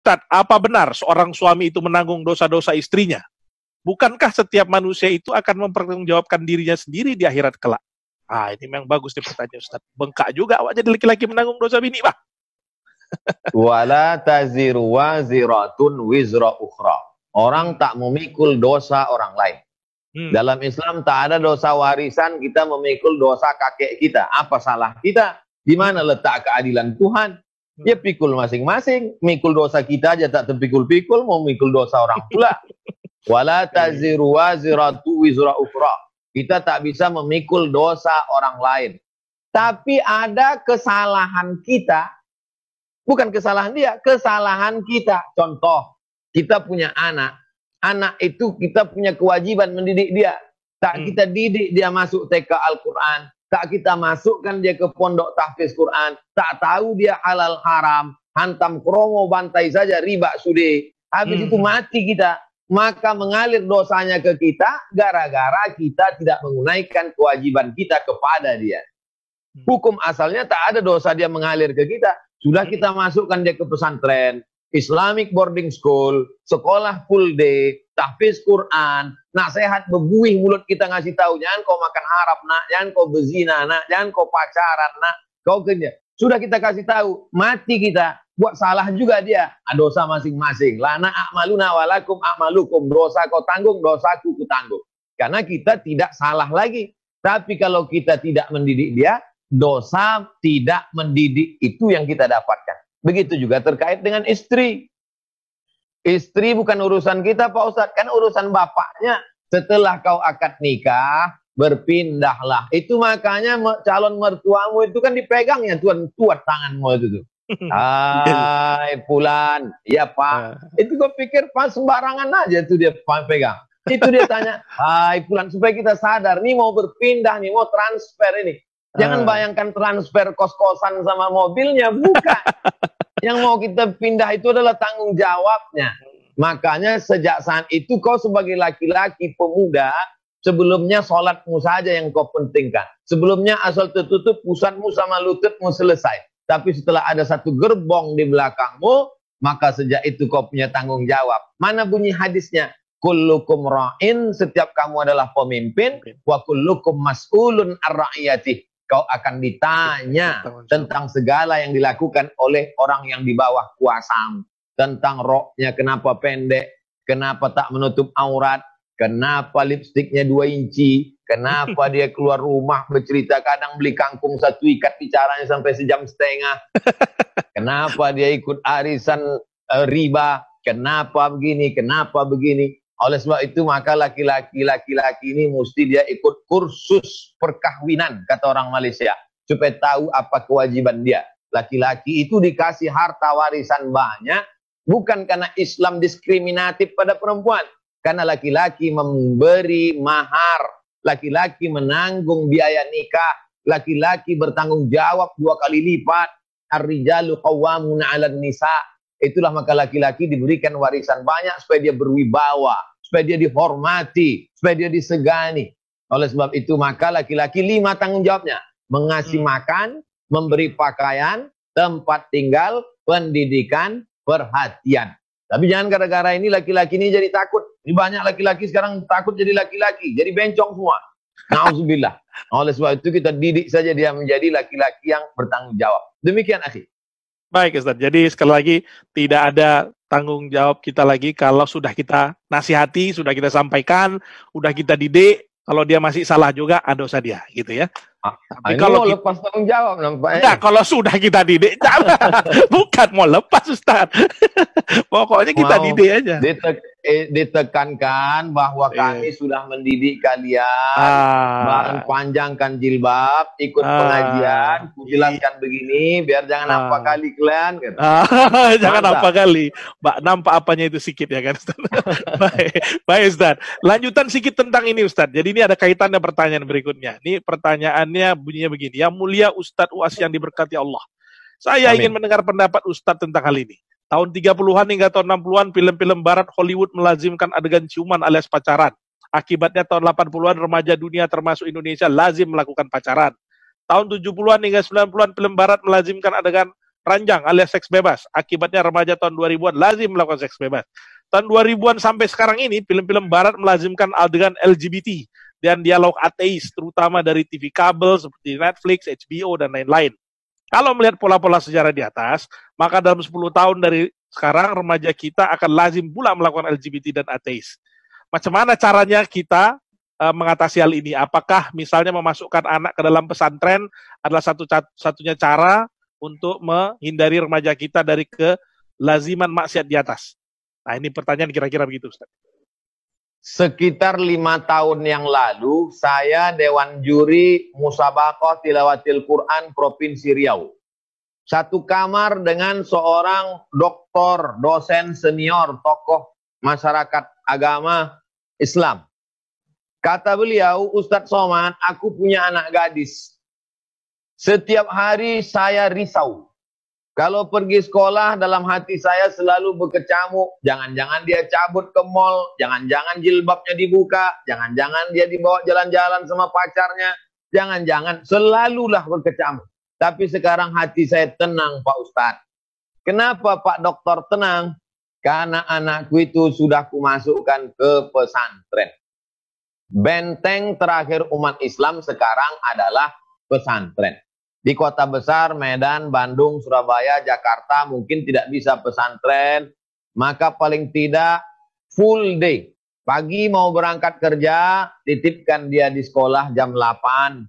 Ustadz, apa benar seorang suami itu menanggung dosa-dosa istrinya? Bukankah setiap manusia itu akan mempertanggungjawabkan dirinya sendiri di akhirat kelak? Ini memang bagus nih pertanyaan Ustadz. Bengkak juga awak jadi laki-laki menanggung dosa bini, Pak. Wala taziru waziratun wizra ukhra. Orang tak memikul dosa orang lain. Dalam Islam tak ada dosa warisan kita memikul dosa kakek kita. Apa salah kita? Di mana letak keadilan Tuhan? Ya pikul masing-masing. Mikul dosa kita aja tak terpikul-pikul, mau mikul dosa orang pula. Wala taziru waziratu wizra ukhra. Kita tak bisa memikul dosa orang lain. Tapi ada kesalahan kita. Bukan kesalahan dia, kesalahan kita. Contoh, kita punya anak. Anak itu kita punya kewajiban mendidik dia. Tak kita didik dia masuk TK Al-Quran. Tak kita masukkan dia ke pondok tahfiz Quran. Tak tahu dia halal haram. Hantam kromo bantai saja riba sudi. Habis itu mati kita. Maka mengalir dosanya ke kita gara-gara kita tidak menunaikan kewajiban kita kepada dia. Hukum asalnya tak ada dosa dia mengalir ke kita. Sudah kita masukkan dia ke pesantren, Islamic boarding school, sekolah full day, tahfiz Quran, nasihat bebuih mulut kita ngasih tahu, jangan kau makan haram nak, jangan kau berzina nak, jangan kau pacaran nak, kau kerja. Sudah kita kasih tahu, mati kita, buat salah juga dia, dosa masing-masing. Lana a'maluna walakum a'malukum, dosa kau tanggung, dosaku ku tanggung. Karena kita tidak salah lagi. Tapi kalau kita tidak mendidik dia, dosa tidak mendidik itu yang kita dapatkan. Begitu juga terkait dengan istri. Istri bukan urusan kita Pak Ustadz, kan urusan bapaknya. Setelah kau akad nikah, berpindahlah. Itu makanya calon mertuamu itu kan dipegangnya tuan tanganmu itu tuh. Hai Fulan, ya Pak. Itu gue pikir Pak sembarangan aja tuh dia pegang. Itu dia tanya, hai Fulan, supaya kita sadar, nih mau berpindah nih, mau transfer ini. Jangan bayangkan transfer kos-kosan sama mobilnya, bukan. Yang mau kita pindah itu adalah tanggung jawabnya. Makanya sejak saat itu kau sebagai laki-laki pemuda, sebelumnya sholatmu saja yang kau pentingkan. Sebelumnya asal tertutup pusatmu sama lututmu selesai. Tapi setelah ada satu gerbong di belakangmu, maka sejak itu kau punya tanggung jawab. Mana bunyi hadisnya? Kullukum ra'in, setiap kamu adalah pemimpin, wa kullukum mas'ulun ar-ra'iyati. Kau akan ditanya tentang segala yang dilakukan oleh orang yang di bawah kuasamu. Tentang roknya kenapa pendek, kenapa tak menutup aurat, kenapa lipstiknya 2 inci, kenapa dia keluar rumah bercerita kadang beli kangkung 1 ikat bicaranya sampai 1,5 jam. Kenapa dia ikut arisan riba, kenapa begini, kenapa begini. Oleh sebab itu maka laki-laki ini mesti dia ikut kursus perkahwinan kata orang Malaysia supaya tahu apa kewajiban dia. Laki-laki itu dikasih harta warisan banyak bukan karena Islam diskriminatif pada perempuan, karena laki-laki memberi mahar, laki-laki menanggung biaya nikah, laki-laki bertanggung jawab 2 kali lipat. Ar-rijalu qawwamuna 'alan nisa. Itulah maka laki-laki diberikan warisan banyak supaya dia berwibawa, supaya dia dihormati, supaya dia disegani. Oleh sebab itu maka laki-laki 5 tanggung jawabnya. Mengasih makan, memberi pakaian, tempat tinggal, pendidikan, perhatian. Tapi jangan gara-gara ini laki-laki ini jadi takut. Ini banyak laki-laki sekarang takut jadi laki-laki, jadi bencong semua. Nauzubillah. Oleh sebab itu kita didik saja dia menjadi laki-laki yang bertanggung jawab. Demikian akhi. Baik Ustaz, jadi sekali lagi tidak ada tanggung jawab kita lagi kalau sudah kita nasihati, sudah kita sampaikan, sudah kita didik, kalau dia masih salah juga, dosa dia, gitu ya. Tapi kalau lepas tanggung jawab nampaknya. Enggak, kalau sudah kita didik, bukan mau lepas Ustaz. Pokoknya kita didik aja. Ditekankan bahwa kami sudah mendidik kalian, panjangkan jilbab, ikut pengajian, jelaskan begini, biar jangan nampak kali kalian. Jangan nampak kali, nampak apanya itu sikit ya kan Ustaz. Baik Ustaz, lanjutan sedikit tentang ini Ustaz. Jadi ini ada kaitannya pertanyaan berikutnya. Ini pertanyaannya bunyinya begini, yang mulia Ustadz UAS yang diberkati Allah. Saya ingin mendengar pendapat Ustadz tentang hal ini. Tahun 30-an hingga tahun 60-an, film-film barat Hollywood melazimkan adegan ciuman alias pacaran. Akibatnya tahun 80-an, remaja dunia termasuk Indonesia lazim melakukan pacaran. Tahun 70-an hingga 90-an, film barat melazimkan adegan ranjang alias seks bebas. Akibatnya remaja tahun 2000-an lazim melakukan seks bebas. Tahun 2000-an sampai sekarang ini, film-film barat melazimkan adegan LGBT dan dialog ateis, terutama dari TV kabel seperti Netflix, HBO, dan lain-lain. Kalau melihat pola-pola sejarah di atas, maka dalam 10 tahun dari sekarang, remaja kita akan lazim pula melakukan LGBT dan ateis. Macam mana caranya kita mengatasi hal ini? Apakah misalnya memasukkan anak ke dalam pesantren adalah satunya cara untuk menghindari remaja kita dari kelaziman maksiat di atas? Nah, ini pertanyaan kira-kira begitu, Ustaz. Sekitar 5 tahun yang lalu, saya Dewan Juri Musabaqah Tilawatil Quran Provinsi Riau. Satu kamar dengan seorang doktor, dosen senior, tokoh masyarakat agama Islam. Kata beliau, Ustadz Somad, aku punya anak gadis. Setiap hari saya risau. Kalau pergi sekolah, dalam hati saya selalu berkecamuk. Jangan-jangan dia cabut ke mall, jangan-jangan jilbabnya dibuka, jangan-jangan dia dibawa jalan-jalan sama pacarnya, jangan-jangan selalulah berkecamuk. Tapi sekarang hati saya tenang, Pak Ustadz. Kenapa Pak Dokter tenang? Karena anakku itu sudah kumasukkan ke pesantren. Benteng terakhir umat Islam sekarang adalah pesantren. Di kota besar, Medan, Bandung, Surabaya, Jakarta mungkin tidak bisa pesantren. Maka paling tidak full day. Pagi mau berangkat kerja, titipkan dia di sekolah jam 8.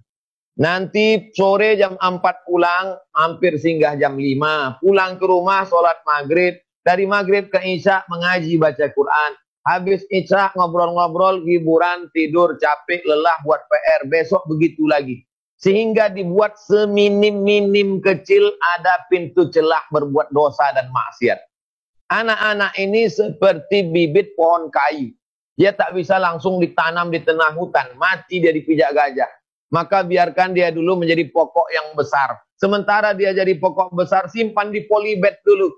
Nanti sore jam 4 pulang, hampir singgah jam 5. Pulang ke rumah, sholat maghrib. Dari maghrib ke isya mengaji baca Quran. Habis isya ngobrol-ngobrol, hiburan, tidur, capek, lelah, buat PR. Besok begitu lagi. Sehingga dibuat seminim-minim kecil ada pintu celah berbuat dosa dan maksiat. Anak-anak ini seperti bibit pohon kayu. Dia tak bisa langsung ditanam di tengah hutan. Mati dia dipijak gajah. Maka biarkan dia dulu menjadi pokok yang besar. Sementara dia jadi pokok besar, simpan di polybag dulu.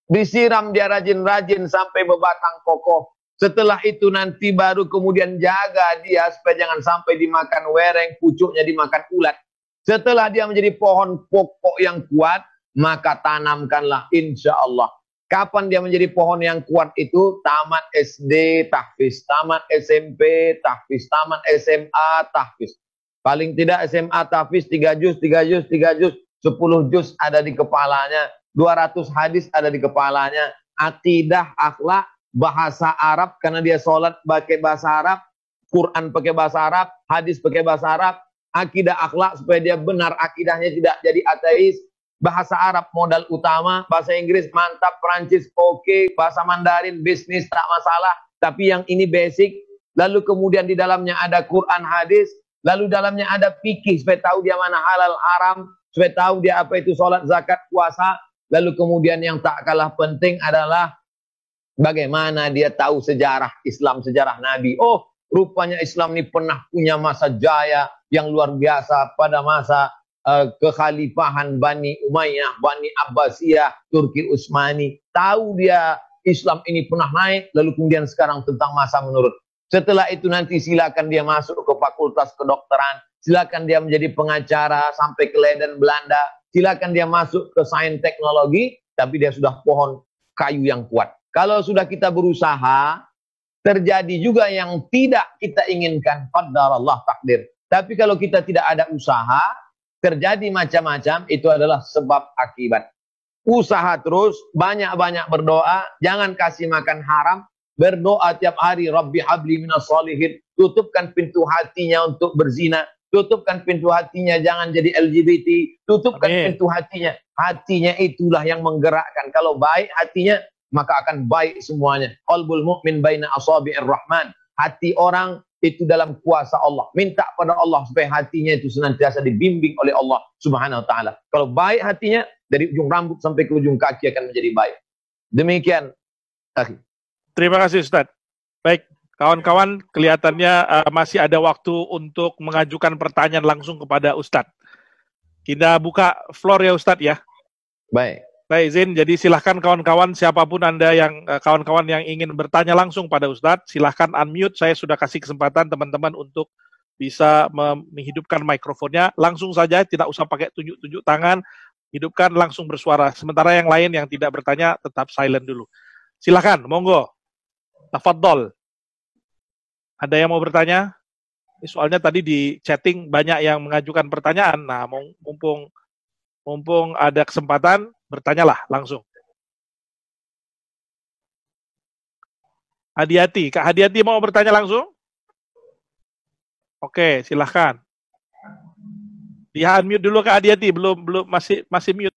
Disiram dia rajin-rajin sampai berbatang kokoh. Setelah itu nanti baru kemudian jaga dia supaya jangan sampai dimakan wereng, pucuknya dimakan ulat. Setelah dia menjadi pohon pokok yang kuat, maka tanamkanlah insya Allah. Kapan dia menjadi pohon yang kuat itu? Tamat SD, tahfiz. Tamat SMP, tahfiz. Tamat SMA, tahfiz. Paling tidak SMA tahfiz 3 juz, 3 juz, 3 juz. 10 juz ada di kepalanya. 200 hadis ada di kepalanya. Akidah, akhlak, bahasa Arab karena dia sholat pakai bahasa Arab, Quran pakai bahasa Arab, hadis pakai bahasa Arab, akidah akhlak supaya dia benar akidahnya tidak jadi ateis, bahasa Arab modal utama, bahasa Inggris mantap, Perancis oke, bahasa Mandarin bisnis tak masalah, tapi yang ini basic, lalu kemudian di dalamnya ada Quran hadis, lalu dalamnya ada fikih supaya tahu dia mana halal haram, supaya tahu dia apa itu sholat zakat puasa, lalu kemudian yang tak kalah penting adalah bagaimana dia tahu sejarah Islam, sejarah Nabi. Oh, rupanya Islam ini pernah punya masa jaya yang luar biasa pada masa kekhalifahan Bani Umayyah, Bani Abbasiyah, Turki Utsmani. Tahu dia Islam ini pernah naik, lalu kemudian sekarang tentang masa menurun. Setelah itu nanti silakan dia masuk ke fakultas kedokteran, silakan dia menjadi pengacara sampai ke Leiden Belanda, silakan dia masuk ke sains teknologi, tapi dia sudah pohon kayu yang kuat. Kalau sudah kita berusaha, terjadi juga yang tidak kita inginkan. Qadarullah takdir. Tapi kalau kita tidak ada usaha, terjadi macam-macam, itu adalah sebab akibat. Usaha terus, banyak-banyak berdoa, jangan kasih makan haram, berdoa tiap hari, Rabbi habli minas solihin, tutupkan pintu hatinya untuk berzina, tutupkan pintu hatinya jangan jadi LGBT, tutupkan pintu hatinya. Hatinya itulah yang menggerakkan. Kalau baik hatinya, maka akan baik semuanya. Qalbul mu'min baina asabi'ir rahman. Hati orang itu dalam kuasa Allah. Minta pada Allah supaya hatinya itu senantiasa dibimbing oleh Allah Subhanahu wa taala. Kalau baik hatinya, dari ujung rambut sampai ke ujung kaki akan menjadi baik. Demikian, akhi. Terima kasih Ustaz. Baik, kawan-kawan, kelihatannya masih ada waktu untuk mengajukan pertanyaan langsung kepada Ustaz. Kita buka floor ya Ustaz ya. Baik. Baik, Zain. Jadi silahkan kawan-kawan, siapapun Anda yang kawan-kawan yang ingin bertanya langsung pada Ustadz, silahkan unmute. Saya sudah kasih kesempatan teman-teman untuk bisa menghidupkan mikrofonnya. Langsung saja, tidak usah pakai tunjuk-tunjuk tangan. hidupkan langsung bersuara. Sementara yang lain yang tidak bertanya tetap silent dulu. Silakan, monggo. Tafadhol. Ada yang mau bertanya? Soalnya tadi di chatting banyak yang mengajukan pertanyaan. Nah, mumpung ada kesempatan, bertanyalah langsung. Hadiati, Kak Hadiati mau bertanya langsung? Oke, silahkan. Di unmute dulu Kak Hadiati, belum masih mute.